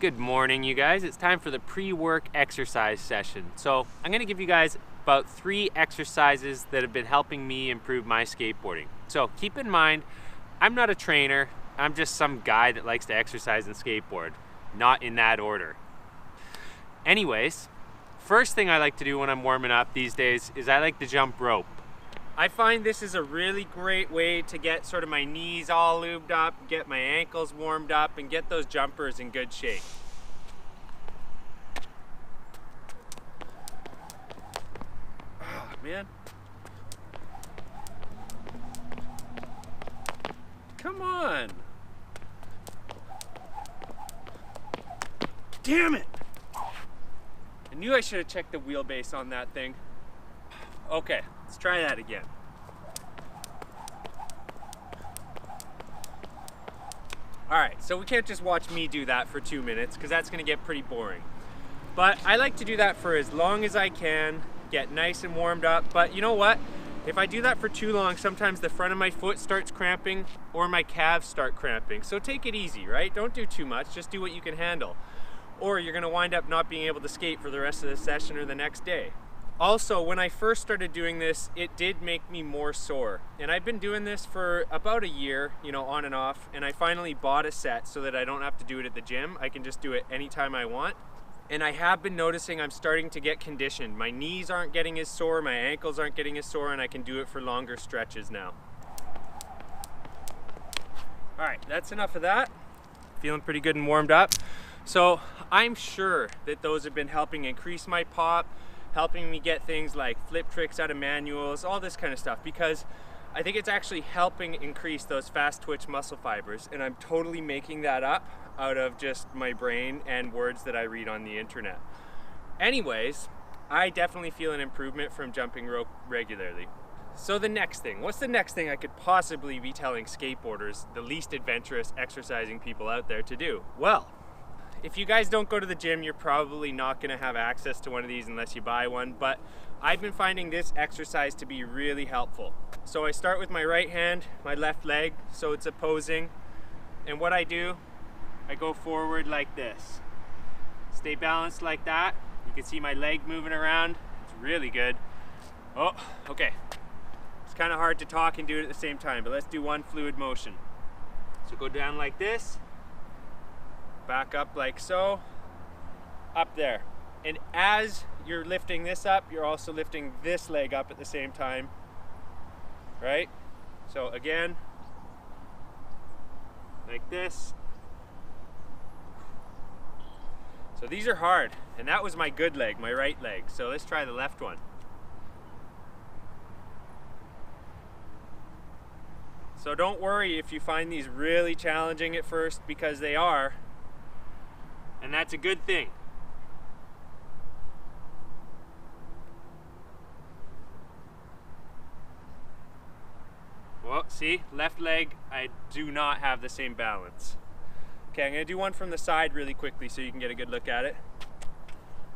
Good morning, you guys. It's time for the pre-work exercise session. So I'm going to give you guys about 3 exercises that have been helping me improve my skateboarding. So keep in mind, I'm not a trainer. I'm just some guy that likes to exercise and skateboard, not in that order. Anyways, first thing I like to do when I'm warming up these days is I like to jump rope. I find this is a really great way to get sort of my knees all lubed up, get my ankles warmed up, and get those jumpers in good shape. Oh, man. Come on. Damn it. I knew I should have checked the wheelbase on that thing. Okay, let's try that again. All right, so we can't just watch me do that for 2 minutes because that's gonna get pretty boring. But I like to do that for as long as I can, get nice and warmed up. But you know what? If I do that for too long, sometimes the front of my foot starts cramping or my calves start cramping. So take it easy, right? Don't do too much, just do what you can handle. Or you're gonna wind up not being able to skate for the rest of the session or the next day. Also, when I first started doing this, it did make me more sore. And I've been doing this for about a year, you know, on and off, and I finally bought a set so that I don't have to do it at the gym. I can just do it anytime I want. And I have been noticing I'm starting to get conditioned. My knees aren't getting as sore, my ankles aren't getting as sore, and I can do it for longer stretches now. All right, that's enough of that. Feeling pretty good and warmed up. So I'm sure that those have been helping increase my pop, helping me get things like flip tricks out of manuals, all this kind of stuff, because I think it's actually helping increase those fast twitch muscle fibers, and I'm totally making that up out of just my brain and words that I read on the internet. Anyways, I definitely feel an improvement from jumping rope regularly. So the next thing, what's the next thing I could possibly be telling skateboarders, the least adventurous exercising people out there, to do? Well, if you guys don't go to the gym, you're probably not gonna have access to one of these unless you buy one, but I've been finding this exercise to be really helpful. So I start with my right hand, my left leg, so it's opposing, and what I do, I go forward like this. Stay balanced like that. You can see my leg moving around. It's really good. Oh, okay. It's kind of hard to talk and do it at the same time, but let's do one fluid motion. So go down like this, back up like so, up there. And as you're lifting this up, you're also lifting this leg up at the same time, right? So again, like this. So these are hard, and that was my good leg, my right leg. So let's try the left one. So don't worry if you find these really challenging at first, because they are. And that's a good thing. Well, see, left leg, I do not have the same balance. Okay, I'm gonna do one from the side really quickly so you can get a good look at it.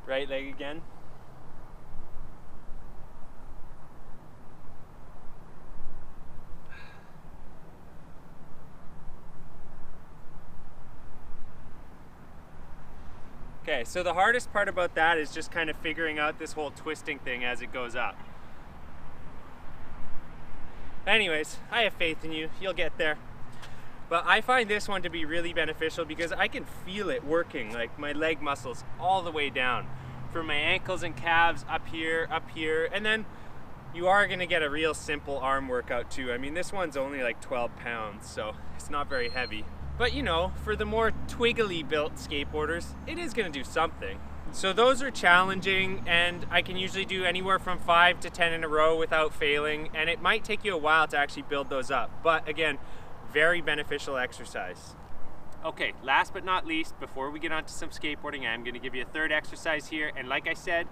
Right leg again. Okay, so the hardest part about that is just kind of figuring out this whole twisting thing as it goes up. Anyways, I have faith in you, you'll get there. But I find this one to be really beneficial because I can feel it working, like my leg muscles all the way down. From my ankles and calves up here, and then you are gonna get a real simple arm workout too. I mean, this one's only like 12 pounds, so it's not very heavy. But you know, for the more twiggly built skateboarders, it is gonna do something. So those are challenging, and I can usually do anywhere from 5 to 10 in a row without failing, and it might take you a while to actually build those up. But again, very beneficial exercise. Okay, last but not least, before we get on to some skateboarding, I'm gonna give you a third exercise here, and like I said,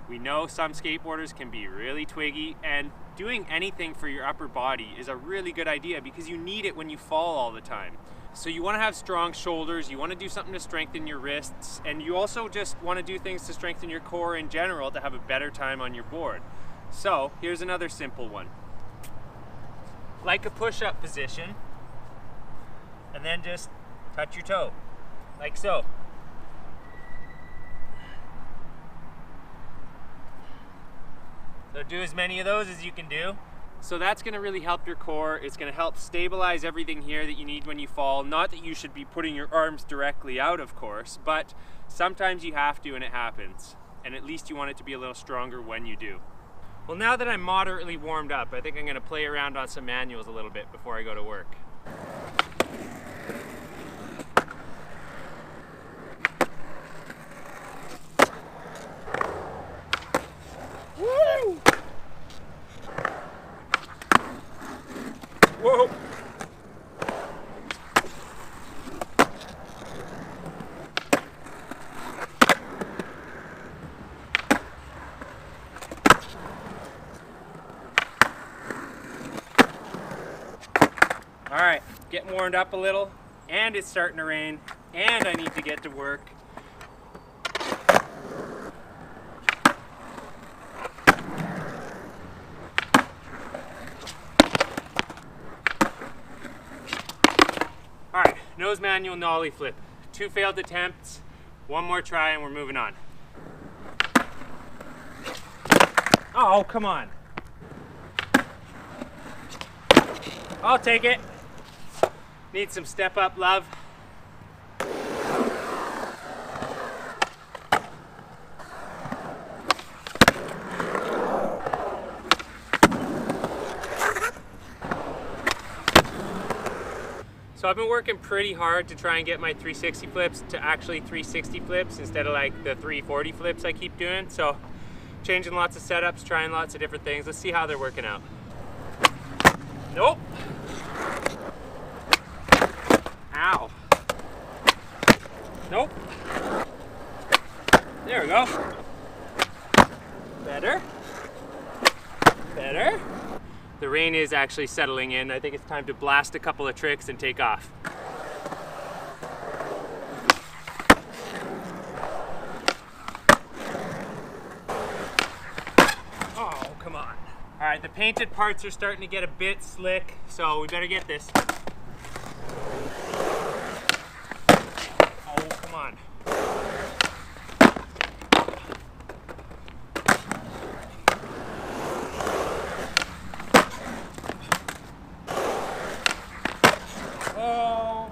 we know some skateboarders can be really twiggy, and doing anything for your upper body is a really good idea because you need it when you fall all the time. So you want to have strong shoulders, you want to do something to strengthen your wrists, and you also just want to do things to strengthen your core in general to have a better time on your board. So here's another simple one. Like a push-up position, and then just touch your toe, like so. do as many of those as you can do. So that's gonna really help your core. It's gonna help stabilize everything here that you need when you fall. Not that you should be putting your arms directly out, of course, but sometimes you have to and it happens. And at least you want it to be a little stronger when you do. Well, now that I'm moderately warmed up, I think I'm gonna play around on some manuals a little bit before I go to work. Woo! Whoa! All right, getting warmed up a little, and it's starting to rain, and I need to get to work. All right, nose manual nollie flip. 2 failed attempts, 1 more try, and we're moving on. Oh, come on. I'll take it. Need some step up love. So I've been working pretty hard to try and get my 360 flips to actually 360 flips instead of like the 340 flips I keep doing. So changing lots of setups, trying lots of different things. Let's see how they're working out. Nope. Ow. Nope. There we go. Better. Better. The rain is actually settling in. I think it's time to blast a couple of tricks and take off. Oh, come on. All right, the painted parts are starting to get a bit slick, so we better get this. Oh, come on. Oh.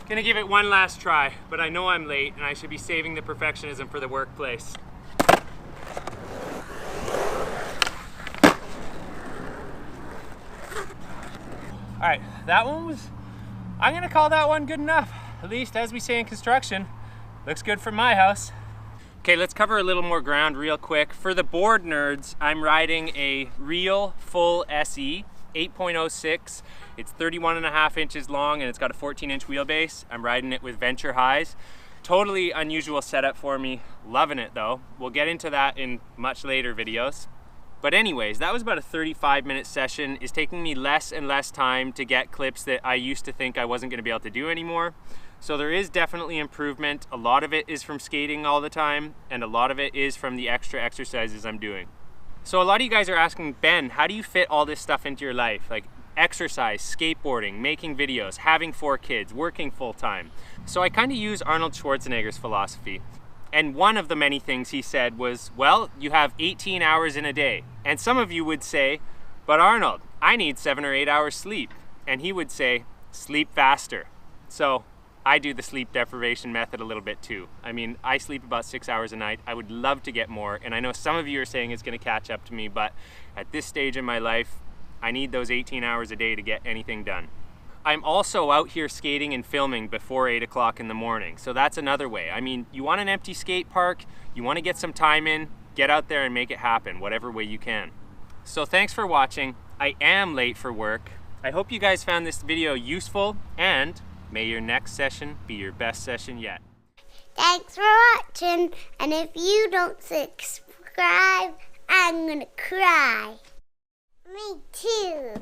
Gonna give it one last try, but I know I'm late and I should be saving the perfectionism for the workplace. All right, that one was, I'm gonna call that one good enough. At least, as we say in construction, looks good for my house. Okay, let's cover a little more ground real quick. For the board nerds, I'm riding a real full SE, 8.06. It's 31.5 inches long and it's got a 14-inch wheelbase. I'm riding it with Venture Highs. Totally unusual setup for me. Loving it though. We'll get into that in much later videos. But anyways, that was about a 35-minute session. It's taking me less and less time to get clips that I used to think I wasn't gonna be able to do anymore. So there is definitely improvement. A lot of it is from skating all the time, and a lot of it is from the extra exercises I'm doing. So a lot of you guys are asking, Ben, how do you fit all this stuff into your life? Like exercise, skateboarding, making videos, having 4 kids, working full-time. So I kind of use Arnold Schwarzenegger's philosophy. And one of the many things he said was, well, you have 18 hours in a day. And some of you would say, but Arnold, I need 7 or 8 hours sleep. And he would say, sleep faster. So I do the sleep deprivation method a little bit too. I mean, I sleep about 6 hours a night. I would love to get more. And I know some of you are saying it's gonna catch up to me, but at this stage in my life, I need those 18 hours a day to get anything done. I'm also out here skating and filming before 8 o'clock in the morning. So that's another way. I mean, you want an empty skate park, you want to get some time in, get out there and make it happen, whatever way you can. So thanks for watching. I am late for work. I hope you guys found this video useful, and may your next session be your best session yet. Thanks for watching, and if you don't subscribe, I'm gonna cry. Me too.